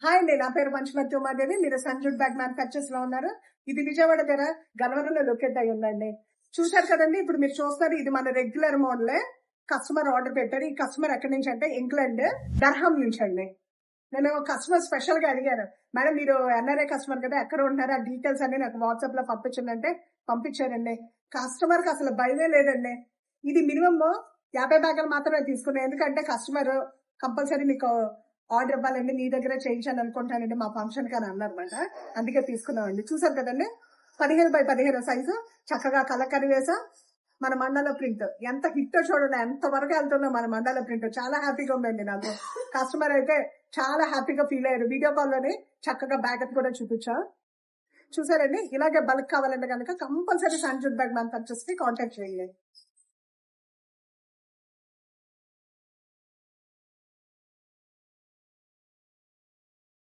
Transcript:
Hi అండి, నా పేరు పంచమతి ఉమాదేవి. మీరు సంజుడ్ బ్యాగ్ మ్యానుఫ్యాక్చర్స్ లో ఉన్నారు. ఇది విజయవాడ దగ్గర గన్నవరంలో లొకేట్ అయ్యి ఉందండి. చూశారు కదండి, ఇప్పుడు మీరు చూస్తారు, ఇది మన రెగ్యులర్ మోడలే. కస్టమర్ ఆర్డర్ పెట్టారు. ఈ కస్టమర్ ఎక్కడి నుంచి అంటే ఇంగ్లాండ్ డర్హం నుంచి అండి. నేను కస్టమర్ స్పెషల్ గా అడిగాను, మేడం మీరు ఎన్ఆర్ఐ కస్టమర్ కదా, ఎక్కడ ఉంటున్నారు, ఆ డీటెయిల్స్ అన్ని నాకు వాట్సాప్ లో పంపించండి. పంపించారండి. కస్టమర్ కి అసలు భయమే లేదండి. ఇది మినిమం 50 బ్యాగులు మాత్రమే తీసుకున్నాను, ఎందుకంటే కస్టమర్ కంపల్సరీ మీకు ఆర్డర్ ఇవ్వాలండి, మీ దగ్గర చేయించాను అనుకుంటానండి మా ఫంక్షన్ కి అని అన్నారన్నమాట. అందుకే తీసుకున్నామండి. చూసారు కదండి, 15x15 సైజు, చక్కగా కలకరి వేసా. మన మండల ప్రింట్ ఎంత హిట్ చూడండి, ఎంత వరకు వెళ్తుందో మన మండల ప్రింట్. చాలా హ్యాపీగా ఉందండి నాకు. కస్టమర్ అయితే చాలా హ్యాపీగా ఫీల్ అయ్యారు. వీడియో కాల్ లోనే చక్కగా బ్యాగ్ కూడా చూపించా. చూసారండి, ఇలాగే బల్క్ కావాలంటే కనుక కంపల్సరీ సంజుడ్ బ్యాగ్ మ్యానుఫ్యాక్చర్స్ కి కాంటాక్ట్ చేయండి.